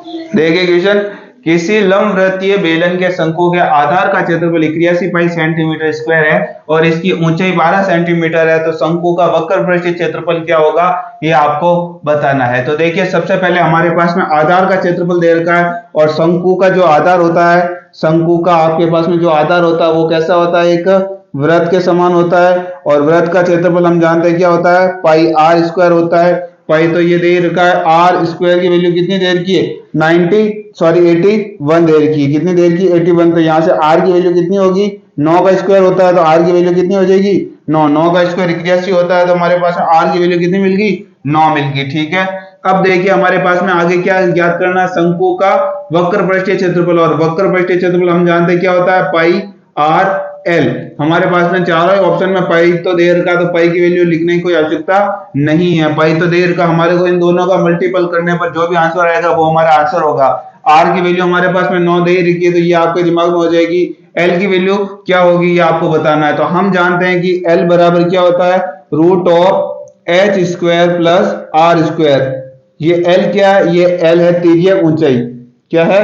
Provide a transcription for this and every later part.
देखिए क्वेश्चन, किसी लंबवृत्तीय बेलन के शंकु के आधार का क्षेत्रफल 81 सेंटीमीटर स्क्वायर है और इसकी ऊंचाई 12 सेंटीमीटर है, तो शंकु का वक्र पृष्ठीय क्षेत्रफल क्या होगा, ये आपको बताना है। तो देखिए सबसे पहले हमारे पास में आधार का क्षेत्रफल दे रखा है और शंकु का जो आधार होता है, शंकु का आपके पास में जो आधार होता है वो कैसा होता है, एक वृत्त के समान होता है और वृत्त का क्षेत्रफल हम जानते हैं क्या होता है, पाई आर स्क्वायर होता है। पाई तो ये दे रखा है, आर स्क्वायर की वैल्यू कितनी दे रखी है, 81 दे रखी है। कितनी दे रखी है, 81। तो यहाँ से आर की वैल्यू कितनी होगी, 9 का स्क्वायर होता है तो आर की वैल्यू कितनी हो जाएगी, 9। 9 का स्क्वायर 81 होता है तो हमारे पास आर की वैल्यू कितनी मिल गई, 9 मिल गई। ठीक है, अब देखिए हमारे पास में आगे क्या ज्ञात करना है, शंकु का वक्र पृष्ठीय क्षेत्रफल, और वक्र पृष्ठीय क्षेत्रफल हम जानते हैं क्या होता है, पाई आर एल। हमारे पास में चारों ऑप्शन में पाई तो दे रखा, तो पाई की वैल्यू लिखने की कोई आवश्यकता नहीं है। पाई तो दे रखा, हमारे को इन दोनों का मल्टीपल करने पर जो भी आंसर आएगा वो हमारा आंसर होगा। आर की वैल्यू हमारे पास में 9 दे रखी है तो ये आपके दिमाग में हो जाएगी। एल की वैल्यू क्या होगी ये आपको बताना है। तो हम जानते हैं कि एल बराबर क्या होता है, root of H square plus R square. ये एल क्या है, ये एल है तिर्यक ऊंचाई। क्या है,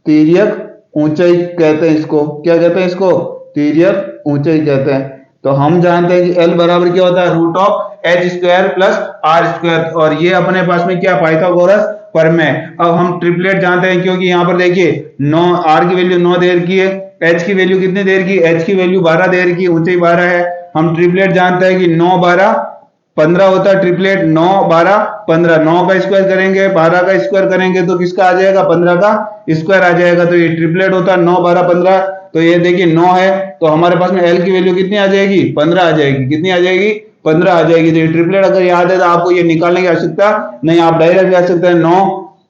तिर्यक ऊंचाई कहते हैं इसको। क्या कहते हैं इसको, तिर्यक ऊंचाई कहते हैं। तो हम जानते हैं कि एल बराबर क्या होता है, root of H square plus R square, और ये अपने पास में क्या, पाइथागोरस प्रमेय। अब हम ट्रिपलेट जानते हैं क्योंकि यहाँ पर देखिए 9, आर की वैल्यू 9 दे रखी है, एच की वैल्यू कितनी दे रखी है, एच की वैल्यू 12 दे रखी है, ऊंचाई 12 है। हम ट्रिपलेट जानते हैं कि 9 12 15 होता है ट्रिपलेट, 9 12 15। 9 का स्क्वायर करेंगे, 12 का स्क्वायर करेंगे तो किसका आ जाएगा, 15 का स्क्वायर आ जाएगा। तो ये ट्रिपलेट होता है 9 12 15। तो ये देखिए 9 है तो हमारे पास में एल की वैल्यू कितनी आ जाएगी, 15 आ जाएगी। कितनी आ जाएगी, 15 आ जाएगी। तो ये ट्रिपलेट अगर याद है तो आपको ये निकालने की आवश्यकता नहीं, आप डायरेक्ट कह सकते हैं 9,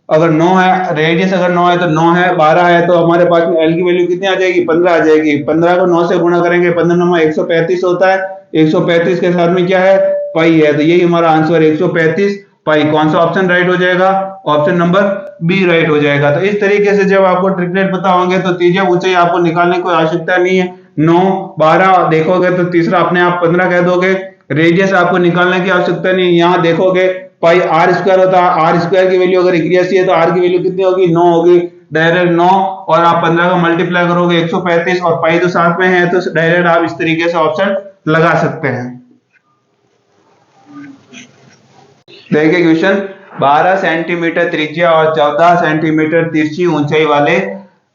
अगर 9 है, रेडियस अगर 9 है तो 9 है, 12 है तो हमारे पास में एल की वैल्यू कितनी आ जाएगी, 15 आ जाएगी। 15 को 9 से गुणा करेंगे, 15 9 135 होता है। 135 के साथ में क्या है, पाई है। तो यही हमारा आंसर 135 पाई। कौन सा ऑप्शन राइट हो जाएगा, ऑप्शन नंबर बी राइट हो जाएगा। तो इस तरीके से जब आपको ट्रिपलेट पता होंगे तो तिर्यक ऊंचाई आपको निकालने की कोई आवश्यकता नहीं है। 9 12 देखोगे तो तीसरा अपने आप 15 कह दोगे। रेडियस आपको निकालने की आवश्यकता नहीं, यहाँ देखोगे पाई आर स्क्वायर होता है, आर स्क्वायर की वैल्यू अगर 81 है तो आर की वैल्यू कितनी होगी, 9 होगी। डायरेक्ट 9 और आप 15 का मल्टीप्लाई करोगे 135 और पाई तो साथ में है तो डायरेक्ट आप इस तरीके से ऑप्शन लगा सकते हैं। देखिए क्वेश्चन, 12 सेंटीमीटर त्रिज्या और 14 सेंटीमीटर तिरछी ऊंचाई वाले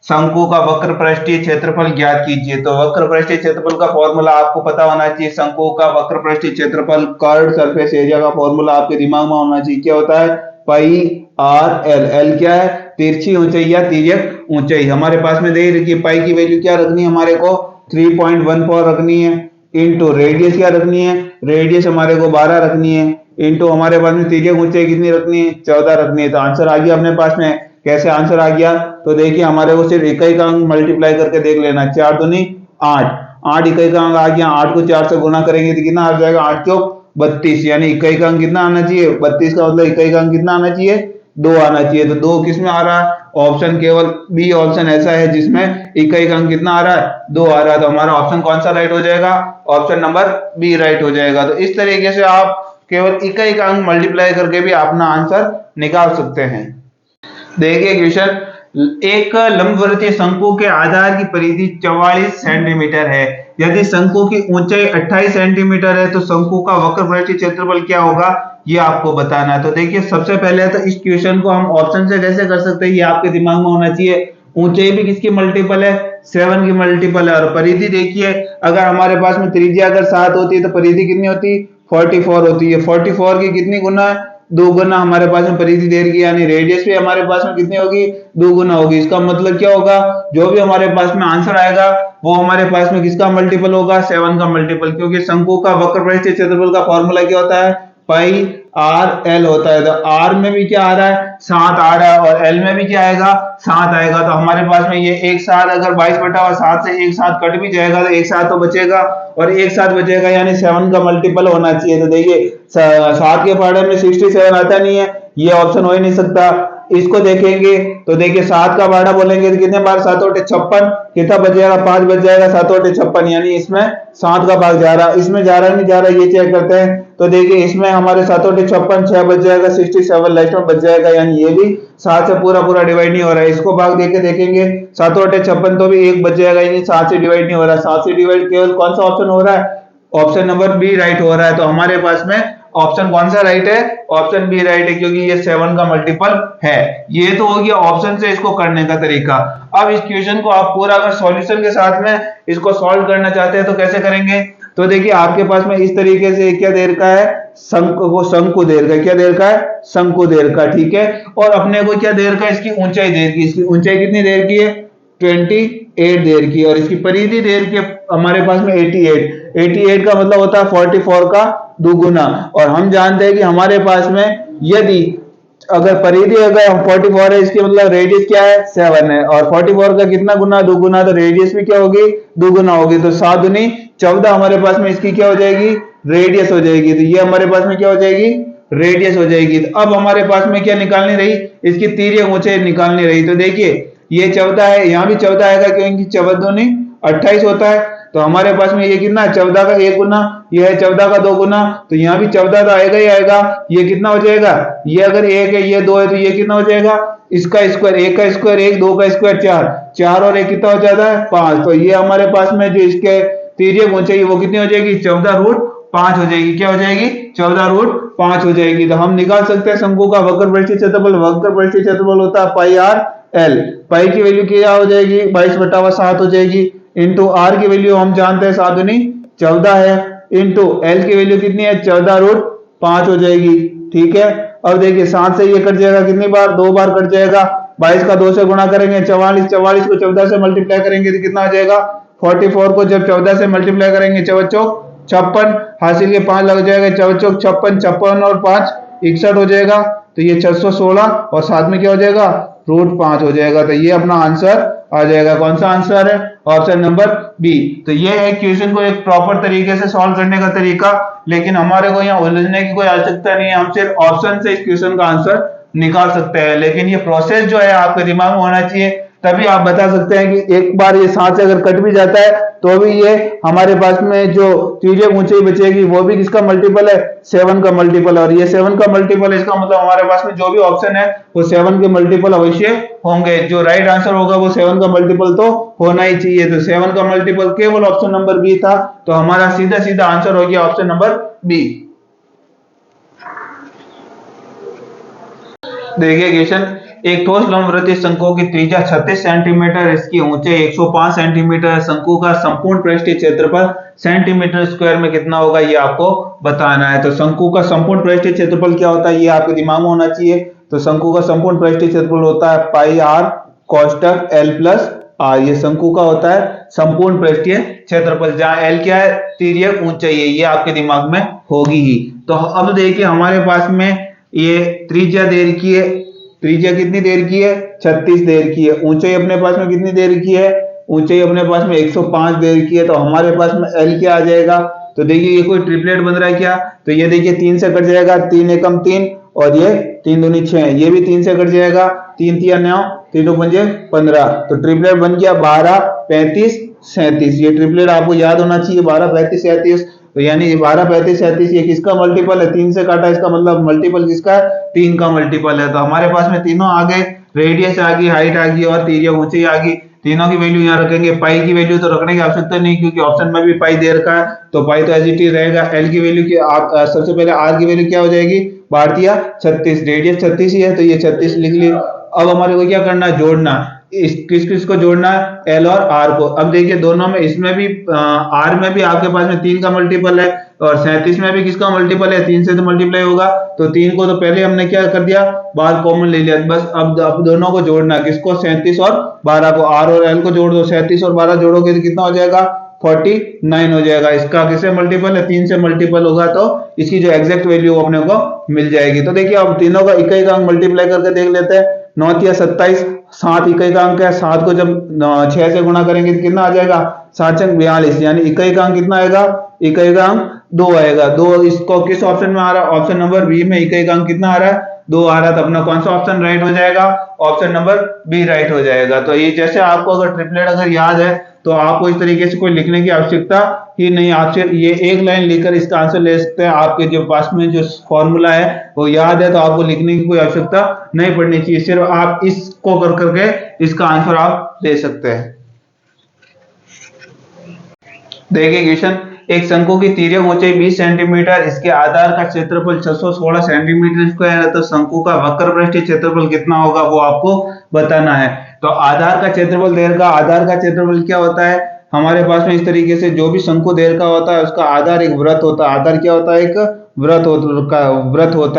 शंकु का वक्र पृष्ठीय क्षेत्रफल ज्ञात कीजिए। तो वक्र पृष्ठीय क्षेत्रफल का फॉर्मूला आपको पता होना चाहिए। शंकु का वक्र पृष्ठीय क्षेत्रफल, कर्व्ड सरफेस एरिया का फॉर्मूला आपके दिमाग में होना चाहिए। क्या होता है, पाई आर एल। एल क्या है, तिरछी ऊंचाई या तिर्यक ऊंचाई। हमारे पास में दे रखी है, पाई की वैल्यू क्या रखनी है हमारे को, 3.14 रखनी है। इनटू रेडियस क्या रखनी है, रेडियस हमारे को 12 रखनी है। इनटू हमारे पास में तिर्यक ऊंचाई कितनी रखनी है, 14 रखनी है। तो आंसर आ गया अपने पास में। कैसे आंसर आ गया, तो देखिए हमारे को सिर्फ इकाई का अंक मल्टीप्लाई करके देख लेना। 4 दूनी 8, 8 इकाई का अंक आ गया। 8 को 4 से गुना करेंगे तो कितना आ जाएगा, 8 चौक 32, यानी इकाई का अंक कितना आना चाहिए, 32 का मतलब इकाई का अंक कितना आना चाहिए, 2 आना चाहिए। तो 2 किस में आ रहा है, ऑप्शन केवल बी ऑप्शन ऐसा है जिसमें इकाई का अंक कितना आ रहा है, 2 आ रहा है। तो हमारा ऑप्शन कौन सा राइट हो जाएगा, ऑप्शन नंबर बी राइट हो जाएगा। तो इस तरीके से आप केवल इकाई का अंक मल्टीप्लाई करके भी अपना आंसर निकाल सकते हैं। देखिए क्वेश्चन, एक लंबवृत्तीय शंकु के आधार की परिधि 44 सेंटीमीटर है। यदि शंकु की ऊंचाई 28 सेंटीमीटर है तो शंकु का वक्र पृष्ठीय क्षेत्रफल क्या होगा, ये आपको बताना है। तो देखिए सबसे पहले तो इस क्वेश्चन को हम ऑप्शन से कैसे कर सकते हैं, ये आपके दिमाग में होना चाहिए। ऊंचाई भी किसकी मल्टीपल है, 7 की मल्टीपल है। और परिधि देखिए, अगर हमारे पास में त्रिज्या अगर 7 होती है तो परिधि कितनी होती है, 44 होती है। 44 की कितनी गुना है, 2 गुना हमारे पास में परिधि दे रही है, यानी रेडियस भी हमारे पास में कितनी होगी, 2 गुना होगी। इसका मतलब क्या होगा, जो भी हमारे पास में आंसर आएगा वो हमारे पास में किसका मल्टीपल होगा, 7 का मल्टीपल। क्योंकि शंकु का वक्र पृष्ठीय क्षेत्रफल का फॉर्मूला क्या होता है, पाई आर एल होता है। तो आर में भी क्या आ रहा है, 7 आ रहा है, और एल में भी क्या आएगा, 7 आएगा। तो हमारे पास में ये एक साथ अगर 22/7 से एक साथ कट भी जाएगा तो एक साथ तो बचेगा, और एक साथ बचेगा यानी 7 का मल्टीपल होना चाहिए। तो देखिए 7 के पहाड़े में 67 आता नहीं है, ये ऑप्शन हो ही नहीं सकता। इसको देखेंगे तो देखिए 7 का बारह बोलेंगे तो कितने बार 7 बटे 56, कितना बच जाएगा 5 बच जाएगा 7 बटे 56, यानी इसमें 7 का भाग जा रहा, इसमें जा रहा नहीं जा रहा ये चेक करते हैं। तो देखिए इसमें हमारे 7 बटे 56 6 बच जाएगा 67 लास्ट में बच जाएगा, यानी ये भी 7 से पूरा पूरा डिवाइड नहीं हो रहा है। इसको भाग देके देखेंगे 7 बटे 56 तो भी 1 बच जाएगा, यानी 7 से डिवाइड नहीं हो रहा है। 7 से डिवाइड केवल कौन सा ऑप्शन हो रहा है, ऑप्शन नंबर बी राइट हो रहा है। तो हमारे पास में ऑप्शन कौन सा राइट है, ऑप्शन बी राइट है, क्योंकि ये 7 का मल्टीपल है। ये तो हो गया ऑप्शन से इसको करने का तरीका। अब इस क्वेश्चन को आप पूरा अगर सॉल्यूशन के साथ में इसको सॉल्व करना चाहते हैं तो कैसे करेंगे, तो देखिए आपके पास में इस तरीके से क्या दे रखा है, शंकु दे रखा है, क्या दे रखा है, शंकु दे रखा है, ठीक है। और अपने को क्या दे रखा है, इसकी ऊंचाई दे रखी है, इसकी ऊंचाई कितनी दे रखी है 28 दे रखी है, और इसकी परिधि दे रखी है हमारे पास में 88 का मतलब होता है 44 का दुगुना। और हम जानते हैं कि हमारे पास में यदि अगर परिधि अगर 44 है, इसकी मतलब रेडियस क्या है 7 है, और 44 का कितना गुना दुगुना, तो रेडियस भी क्या होगी दुगुना होगी। तो 7 दूनी 14 हमारे पास में इसकी क्या हो जाएगी रेडियस हो जाएगी। तो ये हमारे पास में क्या हो जाएगी रेडियस हो जाएगी। तो अब हमारे पास में क्या निकालनी रही, इसकी तिर्यक ऊंचाई निकालनी रही। तो देखिए ये 14 है, यहाँ भी 14 आएगा क्योंकि 14 दूनी 28 होता है। तो हमारे पास में ये कितना है 14 का 1 गुना, ये है 14 का 2 गुना, तो यहाँ भी 14 तो आएगा ही आएगा। ये कितना हो जाएगा, ये अगर 1 है ये 2 है तो ये कितना हो जाएगा, इसका स्क्वायर 1 का स्क्वायर 1, 2 का स्क्वायर 4, 4 और 1 कितना हो जाता है 5। तो ये हमारे पास में जो इसके तिर्यक ऊंचाई वो कितनी हो जाएगी 14√5 हो जाएगी। क्या हो जाएगी 14√5 हो जाएगी। तो हम निकाल सकते हैं शंकु का वक्रपृष्ठीय क्षेत्रफल। वक्रपृष्ठीय क्षेत्रफल होता है पाई आर एल। पाई की वैल्यू क्या हो जाएगी 22/7 हो जाएगी, इंटू आर की वैल्यू हम जानते हैं 7 दूनी 14 है, इंटू एल की वैल्यू कितनी है 14√5 हो जाएगी, ठीक है। अब देखिए 7 से ये कट जाएगा कितनी बार 2 बार कट जाएगा, 22 का 2 से गुणा करेंगे 44, 44 को 14 से मल्टीप्लाई करेंगे तो कितना आ जाएगा 44 को जब 14 से मल्टीप्लाई करेंगे 4 चौक 56, हासिल के 5 लग जाएगा 4 चौक 56, 56 और 5 61 हो जाएगा। तो ये 616 और साथ में क्या हो जाएगा √5 हो जाएगा। तो ये अपना आंसर आ जाएगा। कौन सा आंसर है, ऑप्शन नंबर बी। तो ये है क्वेश्चन को एक प्रॉपर तरीके से सॉल्व करने का तरीका, लेकिन हमारे को यहाँ उलझने की कोई आवश्यकता नहीं है। हम सिर्फ ऑप्शन से इस क्वेश्चन का आंसर निकाल सकते हैं, लेकिन ये प्रोसेस जो है आपके दिमाग में होना चाहिए, तभी आप बता सकते हैं कि एक बार ये 7 से अगर कट भी जाता है तो भी ये हमारे पास में जो तिर्यक ऊंचाई बचेगी वो भी किसका मल्टीपल है 7 का मल्टीपल, और ये 7 का मल्टीपल, इसका मतलब हमारे पास में जो भी ऑप्शन है वो 7 के मल्टीपल अवश्य होंगे। जो राइट आंसर होगा वो 7 का मल्टीपल तो होना ही चाहिए। तो 7 का मल्टीपल केवल ऑप्शन नंबर बी था, तो हमारा सीधा सीधा आंसर हो गया ऑप्शन नंबर बी। देखिए क्वेश्चन, एक ठोस लंबवृत्तीय शंकु की त्रिज्या 36 सेंटीमीटर, इसकी ऊंचाई 105 सेंटीमीटर, शंकु का संपूर्ण पृष्ठीय क्षेत्रफल सेंटीमीटर स्क्वायर में कितना होगा ये आपको बताना है। तो शंकु का संपूर्ण पृष्ठीय क्षेत्रफल क्या होता है ये आपके दिमाग में होना चाहिए। तो शंकु का संपूर्ण पृष्ठीय क्षेत्रफल होता है पाई आर कोष्टक एल प्लस आर। ये शंकु का होता है संपूर्ण पृष्ठीय क्षेत्रफल, जहां एल क्या है तिर्यक ऊंचाई है, ये आपके दिमाग में होगी ही। तो अब देखिए हमारे पास में ये त्रिज्या दे रखी है, त्रिज्या कितनी देर की है 36 देर की है, ऊंचाई अपने पास में कितनी देर की है, ऊंचाई अपने पास में 105 देर की है। तो हमारे पास में एल क्या आ जाएगा, तो देखिए ये कोई ट्रिपलेट बन रहा है क्या, तो ये देखिए 3 से कट जाएगा, 3 एकम 3 और ये 3 दूनी 6, ये भी 3 से कट जाएगा, 3 तिया 9, 3 दो पंजे 15। तो ट्रिपलेट बन गया 12 35 37। ये ट्रिपलेट आपको याद होना चाहिए 12 35 37। तो यानी 12 35 37 ये किसका मल्टीपल है 3 से काटा, इसका मतलब मल्टीपल किसका है 3 का मल्टीपल है। तो हमारे पास में तीनों आ गए, रेडियस आ गई, हाइट आ गई और तिर्यक ऊंचाई आ गई। तीनों की वैल्यू यहाँ रखेंगे। पाई की वैल्यू तो रखने की आवश्यकता नहीं, क्योंकि ऑप्शन में भी पाई दे रखा है, तो पाई तो एज इट इज रहेगा। एल की वैल्यू की सबसे पहले आर की वैल्यू क्या हो जाएगी 12 36, रेडियस 36 ही है तो ये 36 लिख ली। अब हमारे को क्या करना है जोड़ना, किस किस को जोड़ना है एल और आर को। अब देखिए दोनों में, इसमें भी आर में भी आपके पास में 3 का मल्टीपल है और 37 में भी किसका मल्टीपल है 3 से तो मल्टीप्लाई होगा। तो 3 को तो पहले हमने क्या कर दिया बाहर कॉमन ले लिया, बस अब दोनों को जोड़ना, किसको 37 और 12 को, आर और एल को जोड़ दो, 37 और 12 जोड़ोगे तो कितना हो जाएगा 49 हो जाएगा। इसका किससे मल्टीपल है 3 से मल्टीपल होगा तो इसकी जो एग्जैक्ट वैल्यू अपने को मिल जाएगी। तो देखिए अब तीनों का इकाई का अंक मल्टीप्लाई करके देख लेते हैं। 9 तिया 27, 7 इकाई का अंक है, 7 को जब 6 से गुणा करेंगे तो कितना आ जाएगा 7 छंग 42, यानी इकाई का अंक कितना आएगा, इकाई का अंक 2 आएगा। 2 इसको किस ऑप्शन में आ रहा है, ऑप्शन नंबर बी में इकाई का अंक कितना आ रहा है 2 आ रहा है तो अपना कौन सा ऑप्शन राइट हो जाएगा, ऑप्शन नंबर बी राइट हो जाएगा। तो ये जैसे आपको अगर ट्रिपलेट अगर याद है तो आपको इस तरीके से कोई लिखने की आवश्यकता ही नहीं, आप सिर्फ ये एक लाइन लिखकर इसका आंसर ले सकते हैं। आपके जो पास में जो फॉर्मूला है वो याद है तो आपको लिखने की कोई आवश्यकता नहीं पड़नी चाहिए, सिर्फ आप इसको कर करके इसका आंसर आप ले सकते हैं। देखिए क्वेश्चन, एक शंकु की तिर्यक ऊंचाई 20 सेंटीमीटर, इसके आधार का क्षेत्रफल 616 सेंटीमीटर स्क्वायर है, तो शंकु का वक्र पृष्ठीय क्षेत्रफल कितना होगा वो आपको बताना है। तो आधार का क्षेत्रफल दे रखा, आधार का क्षेत्रफल क्या होता है हमारे पास में, इस तरीके से जो भी शंकु दे रखा होता है उसका आधार एक वृत्त होता है। आधार क्या होता है, एक वृत्त होता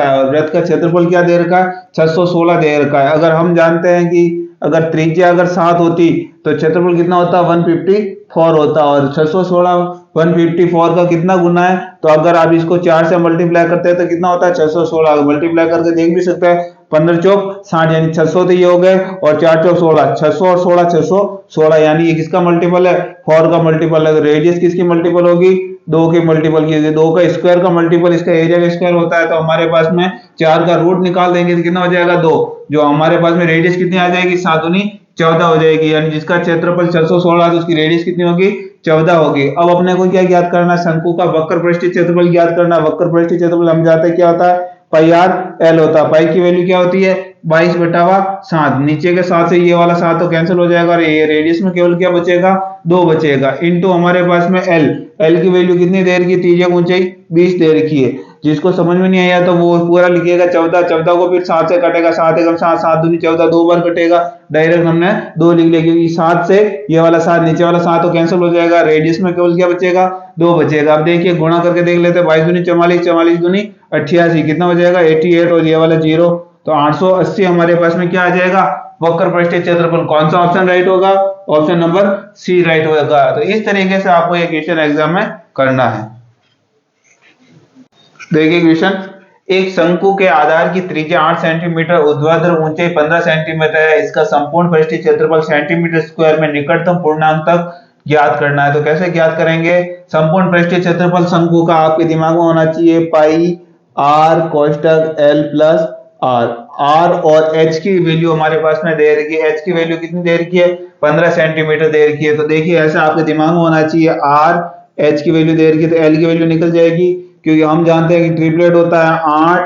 है, और वृत्त का क्षेत्रफल क्या दे रखा है, 616 दे रखा है। अगर हम जानते हैं कि अगर त्रिज्या अगर 7 होती तो क्षेत्रफल कितना होता, 154 होता, और 616 154 का कितना गुना है, तो अगर आप इसको 4 से मल्टीप्लाई करते हैं तो कितना होता है 616, मल्टीप्लाई करके देख भी सकते हैं, 15 चौक 60 यानी 600 तो ये हो गए, और 4 चौक 16, 600 और 16 616, यानी ये किसका मल्टीपल है, 4 का मल्टीपल है। तो रेडियस किसकी मल्टीपल होगी, 2 के मल्टीपल की, 2 का स्क्वायर का मल्टीपल इसका एरिया का स्क्वायर होता है। तो हमारे पास में 4 का रूट निकाल देंगे तो कितना हो जाएगा 2, जो हमारे पास में रेडियस कितनी आ जाएगी 7 दूनी 14 हो जाएगी, यानी जिसका क्षेत्रफल 616 तो उसकी रेडियस कितनी होगी 14 होगी। अब अपने को क्या ज्ञात करना है, शंकु का वक्र पृष्ठीय क्षेत्रफल ज्ञात करना। वक्र पृष्ठीय क्षेत्रफल हम जानते हैं क्या होता है, पाई आर एल होता है। पाई की वैल्यू क्या होती है 22/7, नीचे के 7 से ये वाला 7 तो कैंसिल हो जाएगा, और ये रेडियस में केवल क्या बचेगा 2 बचेगा, इनटू हमारे पास में एल की वैल्यू कितनी दे रखी है, तिर्यक ऊंचाई 20 दे रखी है। जिसको समझ में नहीं आया तो वो पूरा लिखिएगा 14, 14 को फिर 7 से कटेगा, 7 एकम 7, 7 दूनी 14, 2 बार कटेगा, डायरेक्ट हमने 2 लिख लिया, क्योंकि 7 से ये वाला 7 नीचे वाला 7 तो कैंसिल हो जाएगा, रेडियस में केवल क्या बचेगा 2 बचेगा। अब देखिए गुणा करके देख लेते हैं, 22 दूनी 44, 44 दूनी 88, कितना हो जाएगा 88, और ये वाला 0, तो 880 हमारे पास में क्या आ जाएगा वक्र पृष्ठीय क्षेत्रफल। कौन सा ऑप्शन राइट होगा, ऑप्शन नंबर सी राइट होगा। तो इस तरीके से आपको ये क्वेश्चन एग्जाम में करना है। देखिए क्वेश्चन, एक शंकु के आधार की त्रिज्या 8 सेंटीमीटर, ऊर्ध्वाधर ऊंचाई 15 सेंटीमीटर है, इसका संपूर्ण पृष्ठीय क्षेत्रफल सेंटीमीटर स्क्वायर में निकटतम पूर्णांक तक ज्ञात करना है। तो कैसे ज्ञात करेंगे, संपूर्ण पृष्ठीय क्षेत्रफल शंकु का आपके दिमाग में होना चाहिए पाई आर कोष्टक एल प्लस आर और एच की वैल्यू हमारे पास में दे रखी है। एच की वैल्यू कितनी दे रखी है 15 सेंटीमीटर दे रखी है। तो देखिए ऐसा आपके दिमाग में होना चाहिए, आर एच की वैल्यू दे रखी है तो एल की वैल्यू निकल जाएगी, क्योंकि हम जानते हैं कि ट्रिपलेट होता है 8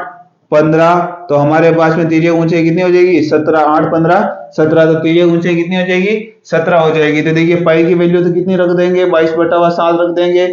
15, तो हमारे पास में तिर्यक ऊंचाई कितनी हो जाएगी 17, 8 15 17, तो तिर्यक ऊंचाई कितनी हो जाएगी 17 हो जाएगी। तो देखिए पाई की वैल्यू तो कितनी रख देंगे 22/7 रख देंगे,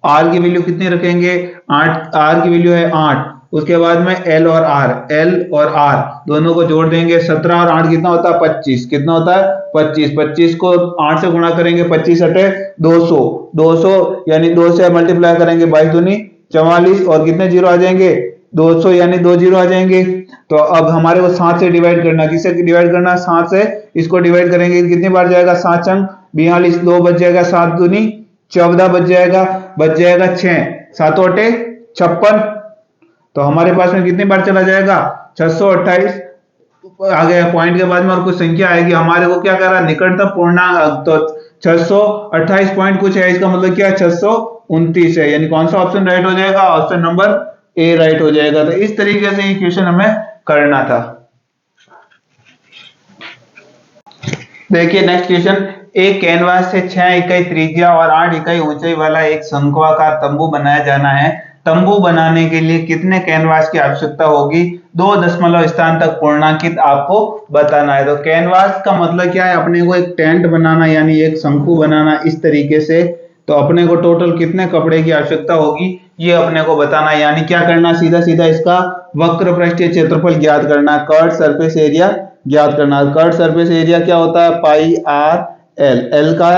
आर की वैल्यू कितनी रखेंगे 8, आर की वैल्यू है 8, उसके बाद में एल और आर दोनों को जोड़ देंगे, 17 और 8 कितना होता है 25, कितना होता है 25, 25 को 8 से गुणा करेंगे 25 अटे 200, 200 यानी 2 से मल्टीप्लाई करेंगे 22 दूनी 44, और कितने जीरो आ जाएंगे 200 यानी 2 जीरो आ जाएंगे। तो अब हमारे को 7 से डिवाइड करना, किससे डिवाइड करना 7 से, इसको डिवाइड करेंगे कितनी बार जाएगा 7 चंग 42, 2 बच जाएगा, 7 दूनी 14 बच जाएगा 6, 7 अटे 56, तो हमारे पास में कितनी बार चला जाएगा 628 आ गया। पॉइंट के बाद में और कुछ संख्या आएगी, हमारे को क्या कर रहा है निकटतम पूर्णांक, तो 628 पॉइंट कुछ है, इसका मतलब क्या है 629 है, यानी कौन सा ऑप्शन राइट हो जाएगा, ऑप्शन नंबर ए राइट हो जाएगा। तो इस तरीके से ये क्वेश्चन हमें करना था। देखिए नेक्स्ट क्वेश्चन, एक कैनवास से 6 इकाई त्रिज्या और 8 इकाई ऊंचाई वाला एक शंक्वाकार तंबू बनाया जाना है। तंबू बनाने के लिए कितने कैनवास की आवश्यकता होगी, 2 दशमलव स्थान तक पूर्णांकित आपको बताना है। तो कैनवास का मतलब क्या है, अपने को एक टेंट बनाना यानी एक शंकु बनाना इस तरीके से, तो अपने को टोटल कितने कपड़े की आवश्यकता होगी ये अपने को बताना है। यानी क्या करना, सीधा सीधा इसका वक्र पृष्ठीय क्षेत्रफल ज्ञात करना, कर्व सरफेस एरिया ज्ञात करना। कर्व सरफेस एरिया क्या होता है पाई आर एल, एल का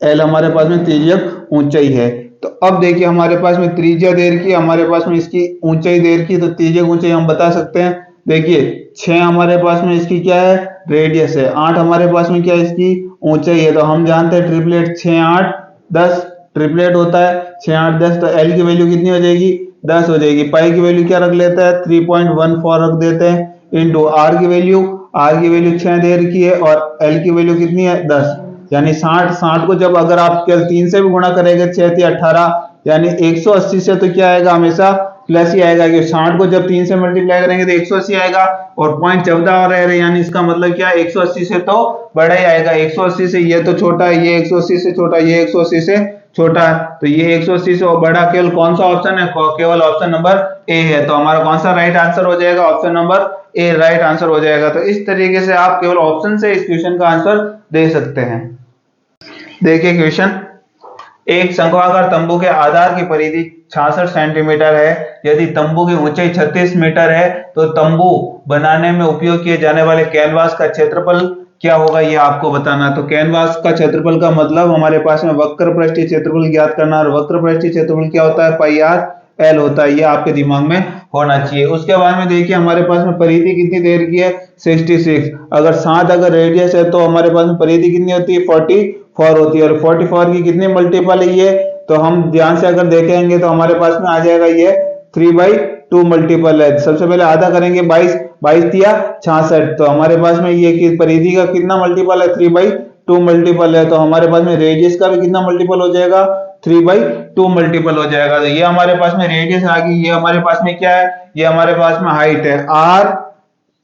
एल हमारे पास में तिर्यक ऊंचाई है। तो अब देखिए हमारे पास में त्रिज्या दे रखी है, हमारे पास में इसकी ऊंचाई दे रखी है, तो तिर्यक ऊंचाई हम बता सकते हैं। देखिए 6 हमारे पास में इसकी क्या है रेडियस है, 8 हमारे पास में क्या है इसकी ऊंचाई है। तो हम जानते हैं ट्रिपलेट 6 8 10 ट्रिपलेट होता है 6 8 10, तो एल की वैल्यू कितनी हो जाएगी 10 हो जाएगी। पाई की वैल्यू क्या रख लेता है 3.14 रख देते हैं, इंटू आर की वैल्यू 6 दे रखी है और एल की वैल्यू कितनी है 10, यानी 60 को जब अगर आप केवल 3 से भी गुणा करेंगे 6 3 18, यानी 180 से तो क्या आएगा हमेशा प्लस ही आएगा, कि 60 को जब 3 से मल्टीप्लाई करेंगे तो 180 आएगा, और पॉइंट 14 और रह रहे, यानी इसका मतलब क्या, 180 से तो बड़ा ही आएगा। 180 से ये तो छोटा है, ये 180 से छोटा, ये 180 से छोटा है, तो ये 180 से बड़ा केवल कौन सा ऑप्शन है, केवल ऑप्शन नंबर ए है। तो हमारा कौन सा राइट आंसर हो जाएगा, option number A right answer हो जाएगा। तो इस तरीके से आप केवल ऑप्शन से इस क्वेश्चन का आंसर दे सकते हैं। देखिए क्वेश्चन, एक शंक्वाकार तंबू के आधार की परिधि 66 सेंटीमीटर है। यदि तंबू की ऊंचाई 36 मीटर है तो तंबू बनाने में उपयोग किए जाने वाले कैनवास का क्षेत्रफल क्या होगा, ये आपको बताना। तो कैनवास का क्षेत्रफल का मतलब हमारे पास में वक्र पृष्ठीय क्षेत्रफल ज्ञात करना, और वक्र पृष्ठीय क्षेत्रफल क्या होता है, पाई आर एल होता है। ये आपके दिमाग में होना चाहिए। उसके बाद में देखिए हमारे पास में परिधि कितनी देर की है, 66। अगर 7 अगर रेडियस है तो हमारे पास में परिधि कितनी होती है, 44 होती है। और 44 की कितनी मल्टीपल है ये, तो हम ध्यान से अगर देखेंगे तो हमारे पास में आ जाएगा ये 3/2 मल्टीपल है। सबसे पहले आधा करेंगे, 22 22 या 66, तो हमारे पास में ये परिधि का कितना मल्टीपल है, 3/2 मल्टीपल है। तो हमारे पास में रेडियस का भी कितना मल्टीपल हो जाएगा, 3/2 मल्टीपल हो जाएगा। तो ये हमारे पास में रेडियस आ गई। ये हमारे पास में क्या है, ये हमारे पास में हाइट है, आर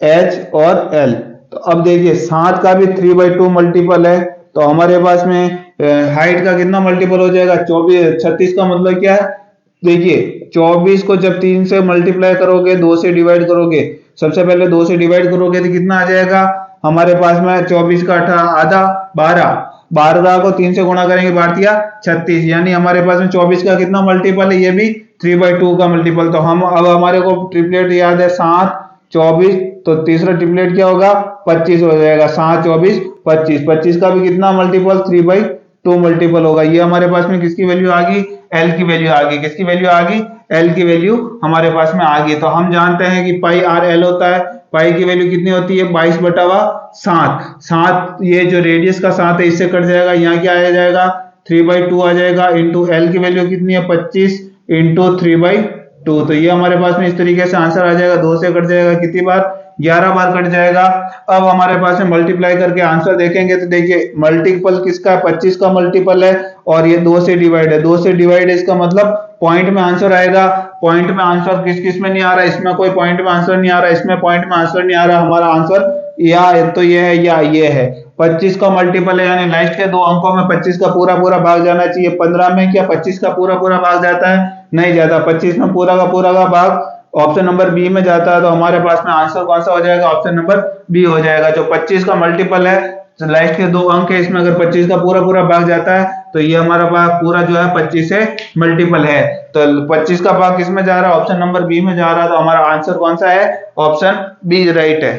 एच और एल। तो अब देखिए 7 का भी 3/2 मल्टीपल है, तो हमारे पास में हाइट का कितना मल्टीपल हो जाएगा, 24। 36 का मतलब क्या है, देखिए 24 को जब 3 से मल्टीप्लाई करोगे, 2 से डिवाइड करोगे, सबसे पहले 2 से डिवाइड करोगे तो कितना आ जाएगा हमारे पास में, 24 का आधा 12, 12 को 3 से गुणा करेंगे, 12 36, यानी हमारे पास में 24 का कितना मल्टीपल है, ये भी 3/2 का मल्टीपल। तो हम अब हमारे को ट्रिपलेट याद है, 7 24, तो तीसरा ट्रिपलेट क्या होगा, 25 हो जाएगा। 7 24 25, 25 का भी कितना मल्टीपल, 3/2 मल्टीपल होगा। ये हमारे पास में किसकी वैल्यू आ गई, एल की वैल्यू आ गई। किसकी वैल्यू आ गई, एल की वैल्यू हमारे पास में आ गई। तो हम जानते हैं कि पाई आर एल होता है। पाई की वैल्यू कितनी होती है, 22/7। 7 ये जो रेडियस का 7 है इससे कट जाएगा, यहाँ क्या आ जाएगा, 3/2 आ जाएगा, इंटू एल की वैल्यू कितनी है, 25 इंटू 3/2। तो ये हमारे पास में इस तरीके से आंसर आ जाएगा। 2 से कट जाएगा, कितनी बार, 11 बार कट जाएगा। अब हमारे पास में मल्टीप्लाई करके आंसर देखेंगे तो देखिए मल्टीपल किसका है, 25 का मल्टीपल है, और ये 2 से डिवाइड है। 2 से डिवाइड है इसका मतलब पॉइंट में आंसर आएगा। पॉइंट में आंसर किस किस में नहीं आ रहा, इसमें कोई पॉइंट में आंसर नहीं आ रहा, इसमें पॉइंट में आंसर नहीं आ रहा। हमारा आंसर या तो ये है या ये है। 25 का मल्टीपल है, यानी लास्ट के 2 अंकों में 25 का पूरा पूरा भाग जाना चाहिए। 15 में क्या 25 का पूरा पूरा भाग जाता है, नहीं जाता। 25 में पूरा का भाग ऑप्शन नंबर बी में जाता है। तो हमारे पास में आंसर कौन सा हो जाएगा, ऑप्शन नंबर बी हो जाएगा। जो 25 का मल्टीपल है, तो लास्ट के 2 अंक है, इसमें अगर 25 का पूरा पूरा भाग जाता है तो ये हमारा भाग पूरा जो है 25 से मल्टीपल है। तो 25 का भाग किस में जा रहा है, ऑप्शन नंबर बी में जा रहा है। तो हमारा आंसर कौन सा है, ऑप्शन बी राइट है।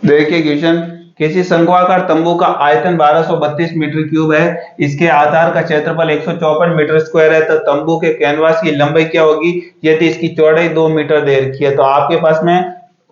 देखिए क्वेश्चन, किसी शंक्वाकार तंबू का आयतन 1232 मीटर क्यूब है। इसके आधार का क्षेत्रफल 154 मीटर स्क्वायर है। तो तंबू के कैनवास की लंबाई क्या होगी यदि इसकी चौड़ाई 2 मीटर दे रखी है। तो आपके पास में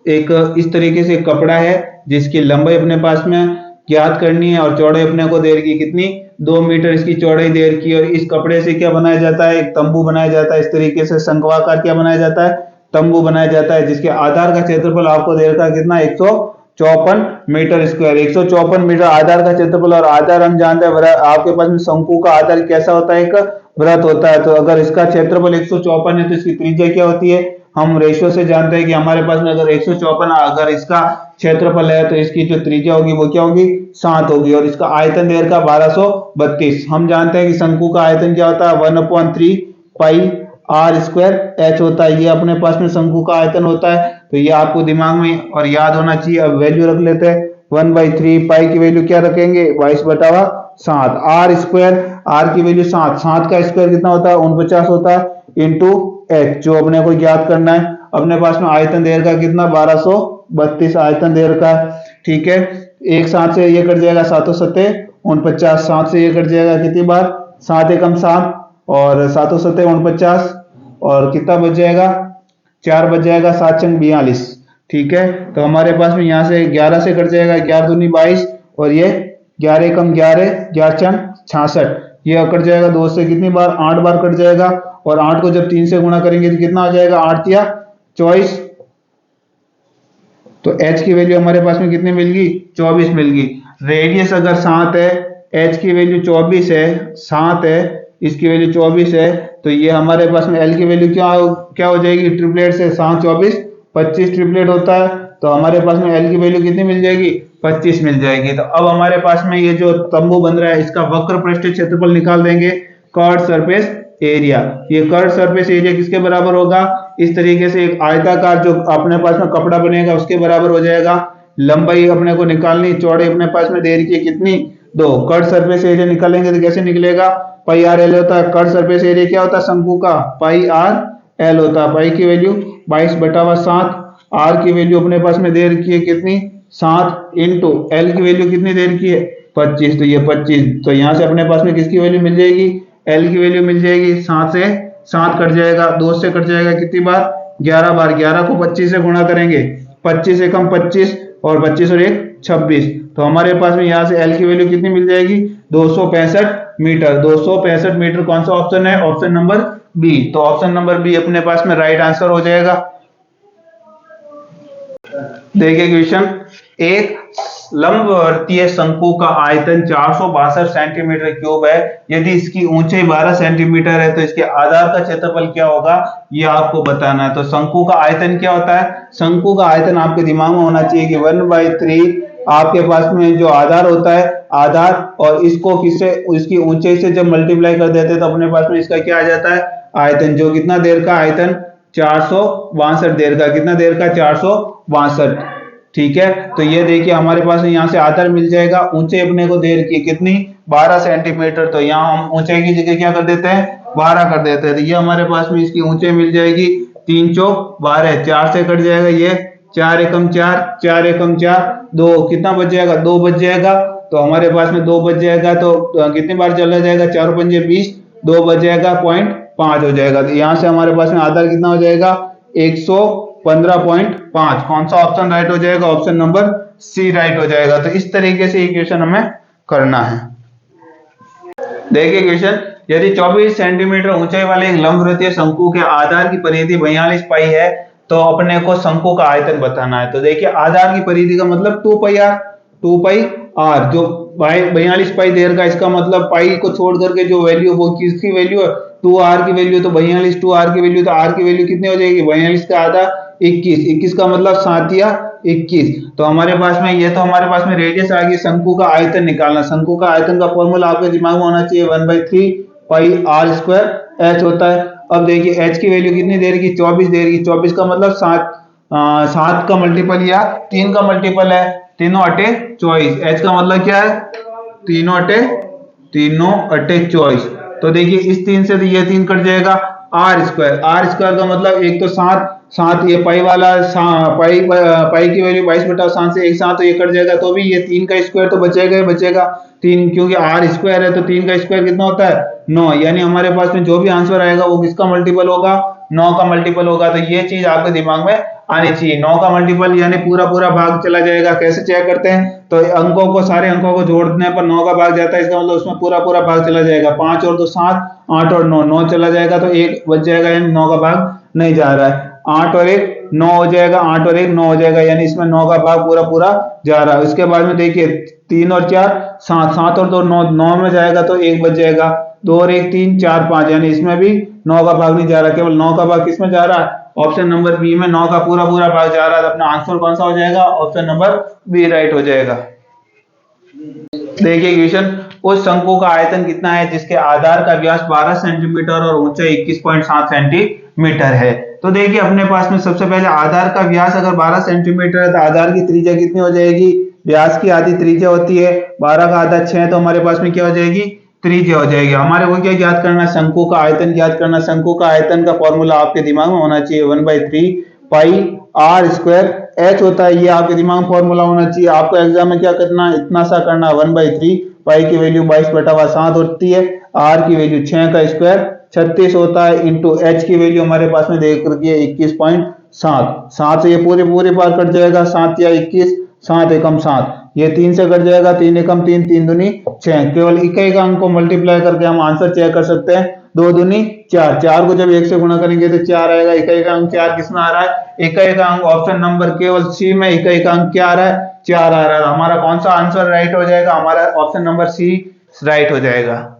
एक इस तरीके से कपड़ा है जिसकी लंबाई अपने पास में ज्ञात करनी है, और चौड़ाई अपने को दे रखी है कितनी, 2 मीटर इसकी चौड़ाई दे रखी है। और इस कपड़े से क्या बनाया जाता है, एक तंबू बनाया जाता है। इस तरीके से शंक्वाकार क्या बनाया जाता है, तंबू बनाया जाता है, जिसके आधार का क्षेत्रफल आपको दे रखा है कितना, 154 मीटर स्क्वायर। 154 मीटर आधार का क्षेत्रफल। और आधार हम जानते हैं आपके पास में शंकु का आधार कैसा होता है, एक वृत्त होता है। तो अगर इसका क्षेत्रफल 154 है तो इसकी त्रिज्या क्या होती है, हम रेशियो से जानते हैं कि हमारे पास में अगर 154 अगर इसका क्षेत्रफल है तो इसकी जो त्रिज्या होगी वो क्या होगी, 7 होगी। और इसका आयतन देर का 1232। हम जानते हैं कि शंकु का आयतन क्या होता है, 1/3 पाई आर स्क्वायर एच होता है। ये अपने पास में शंकु का आयतन होता है। तो ये आपको दिमाग में और याद होना चाहिए। अब वैल्यू रख लेते हैं, 1/3 पाई की वैल्यू क्या रखेंगे, 22/7। आर स्क्वायर, आर की वैल्यू 7, 7 का स्क्वायर कितना होता है, 49 होता है, इंटू एच जो अपने को ज्ञात करना है। अपने पास में आयतन देर का कितना, 1232 आयतन देर का। ठीक है, एक 7 से ये कट जाएगा, 7 7 49, 7 से ये कट जाएगा कितनी बार, 7 एकम 7, और 7 7 49, और कितना बच जाएगा, 4 बच जाएगा, 7 चंग 42। ठीक है, तो हमारे पास में यहाँ से 11 से कट जाएगा, 11 दूनी 22, और ये 11 एकम 11, 11 चंग 66। ये कट जाएगा 2 से कितनी बार, 8 बार कट जाएगा। और 8 को जब 3 से गुणा करेंगे तो कितना आ जाएगा, 8 या 24। तो h की वैल्यू हमारे पास में कितनी मिल गई, 24 मिल गई। रेडियस अगर 7 है, h की वैल्यू 24 है, 7 है, इसकी वैल्यू 24 है, तो ये हमारे पास में L की वैल्यू क्या हो जाएगी, ट्रिपलेट से 7 24 25 ट्रिपलेट होता है, तो हमारे पास में L की वैल्यू कितनी मिल जाएगी, 25 मिल जाएगी। तो अब हमारे पास में ये जो तंबू बन रहा है इसका वक्र पृष्ठीय क्षेत्रफल निकाल देंगे, कर्व सरफेस एरिया। ये कर्व सरफेस एरिया किसके बराबर होगा, इस तरीके से एक आयताकार जो अपने पास में कपड़ा बनेगा उसके बराबर हो जाएगा। लंबाई अपने को निकालनी, चौड़ाई अपने पास में दे रखी है कितनी, 2। कर्व सरफेस एरिया निकालेंगे तो कैसे निकलेगा, पाई आर एल होता है। कर्व सरफेस एरिया क्या होता है, शंकु का पाई आर एल होता है। पाई की वैल्यू 22/7, आर की वैल्यू अपने पास में दे रखी है कितनी, 7 इंटू एल की वैल्यू कितनी दे रखी है, 25, तो ये 25, तो यहाँ से अपने पास में किसकी वैल्यू मिल जाएगी, एल की वैल्यू मिल जाएगी। 7 से 7 कट जाएगा, 2 से कट जाएगा, कितनी बार, 11 बार। 11 को 25 से गुणा करेंगे, 25 से कम 25 और 25 और 1 26, तो हमारे पास में यहाँ से एल की वैल्यू कितनी मिल जाएगी, 265 मीटर। 265 मीटर कौन सा ऑप्शन है, ऑप्शन नंबर बी। तो ऑप्शन नंबर बी अपने पास में राइट आंसर हो जाएगा। देखिए क्वेश्चन, एक लंबवर्तीय शंकु का आयतन 462 सेंटीमीटर क्यूब है। यदि इसकी ऊंचाई 12 सेंटीमीटर है तो इसके आधार का क्षेत्रफल क्या होगा, ये आपको बताना है। तो शंकु का आयतन क्या होता है, शंकु का आयतन आपके दिमाग में होना चाहिए कि 1/3 आपके पास में जो आधार होता है, आधार, और इसको किससे, इसकी ऊंचाई से जब मल्टीप्लाई कर देते हैं तो अपने पास में इसका क्या आ जाता है, आयतन। जो कितना देर का आयतन, 462 देर का, कितना देर का, 462, ठीक है। तो ये देखिए हमारे पास यहाँ से आधार मिल जाएगा, ऊंचाई अपने को दे रखी है कितनी, 12 सेंटीमीटर, तो यहाँ हम ऊंचाई की जगह क्या कर देते हैं, 12 कर देते हैं। तो ये हमारे पास में इसकी ऊंचाई मिल जाएगी 3 चौक 12, 4 से कट जाएगा ये, 4 एकम 4, 4 एकम 4, 2, कितना बच जाएगा, 2 बच जाएगा। तो हमारे पास में 2 बच जाएगा, तो कितनी बार चला जाएगा, 4 पंजे 20, 2 बच जाएगा, 0.5 हो जाएगा। तो यहाँ से हमारे पास में आधार कितना हो जाएगा, 115.5। कौन सा ऑप्शन राइट हो जाएगा, ऑप्शन नंबर सी राइट हो जाएगा। तो इस तरीके से इक्वेशन हमें करना है। देखिए क्वेश्चन, यदि 24 सेंटीमीटर ऊंचाई वाले एक लंबवृत्तीय शंकु के आधार की परिधि 42 पाई है तो अपने को शंकु का आयतन बताना है। तो देखिए आधार की परिधि का मतलब 2 पाई आर, 2 पाई आर, जो 42 पाई देर का, इसका मतलब पाई को छोड़ करके जो वैल्यू, वो किसकी वैल्यू है, 2r की वैल्यू। तो 42 2r की वैल्यू, तो r की वैल्यू कितनी हो जाएगी, 42 का आधा 21, 21 का मतलब 7 या 21। तो हमारे पास में ये, तो हमारे पास में रेडियस आ गई, शंकु का आयतन निकालना। शंकु का आयतन का फॉर्मूला आपके दिमाग में होना चाहिए, 1/3 पाई आर स्क्वायर एच होता है। अब देखिए एच की वैल्यू कितनी दे रही, 24 दे रही। 24 का मतलब 7 का मल्टीपल या 3 का मल्टीपल है, तीनों अटे 24। एच का मतलब क्या है, तीनों अटे 24। तो देखिए इस 3 से तो ये 3 कट जाएगा, आर स्क्वायर। आर स्क्वायर का मतलब एक तो 7, ये पाई वाला, पाई की वैल्यू 22/7 से एक 7, तो ये कट जाएगा, तो भी ये 3 का स्क्वायर तो बचेगा ही बचेगा 3, क्योंकि आर स्क्वायर है तो 3 का स्क्वायर कितना होता है, 9। यानी हमारे पास में जो भी आंसर आएगा वो किसका मल्टीपल होगा, 9 का मल्टीपल होगा। तो ये चीज आपके दिमाग में आनी चाहिए, 9 का मल्टीपल यानी पूरा भाग चला जाएगा। कैसे चेक करते हैं, तो अंकों को, सारे अंकों को जोड़ने पर 9 का भाग जाता है, इसका मतलब उसमें पूरा भाग चला जाएगा। 5 और 2 7, 8 और 9, 9 चला जाएगा, तो 1 बच जाएगा, यानी 9 का भाग नहीं जा रहा है। 8 और 1 9 हो जाएगा, 8 और 1 9 हो जाएगा, यानी इसमें 9 का भाग पूरा जा रहा है। उसके बाद में देखिए 3 और 4 7, 7 और 2 9, 9 में जाएगा तो 1 बच जाएगा, 2 और 1 3 4 5, यानी इसमें भी 9 का भाग नहीं जा रहा, केवल 9 का भाग किसमें जा रहा है, ऑप्शन नंबर बी में 9 का पूरा भाग जा रहा है। तो अपना आंसर कौन सा हो जाएगा, ऑप्शन नंबर बी राइट हो जाएगा। देखिए क्वेश्चन, उस शंकु का आयतन कितना है जिसके आधार का व्यास 12 सेंटीमीटर और ऊंचाई 21.7 सेंटीमीटर है। तो देखिए अपने पास में सबसे पहले आधार का व्यास अगर 12 सेंटीमीटर है तो आधार की त्रिज्या कितनी हो जाएगी, व्यास की आधी त्रिज्या होती है, 12 का आधा 6, तो हमारे पास में क्या हो जाएगी, त्रिज्या हो जाएगी। हमारे को क्या ज्ञात करना, शंकु का आयतन ज्ञात करना। शंकु का आयतन का फॉर्मूला आपके दिमाग में होना चाहिए, 1/3 पाई आर स्क्वायर एच होता है, ये आपके दिमाग में फॉर्मूला होना चाहिए। आपको एग्जाम में क्या करना, इतना सा करना, 1/3 पाई की वैल्यू 22/7 होती है, आर की वैल्यू 6 का स्क्वायर 36 होता है, इंटू एच की वैल्यू हमारे पास में देख रखी है 21.7। 7 से ये पूरे बार कट जाएगा, 7 या 21, 7 एकम 7, ये 3 से कट जाएगा, 3 एकम 3, 3 दूनी 6। केवल इकाई अंक को मल्टीप्लाई करके हम आंसर चेक कर सकते हैं, 2 दूनी 4, 4 को जब 1 से गुणा करेंगे तो 4 आएगा। इकाई का अंक 4 किसमें आ रहा है, इकाई का अंक ऑप्शन नंबर केवल सी में इकाई का अंक क्या आ रहा है, 4 आ रहा है। हमारा कौन सा आंसर राइट हो जाएगा, हमारा ऑप्शन नंबर सी राइट हो जाएगा।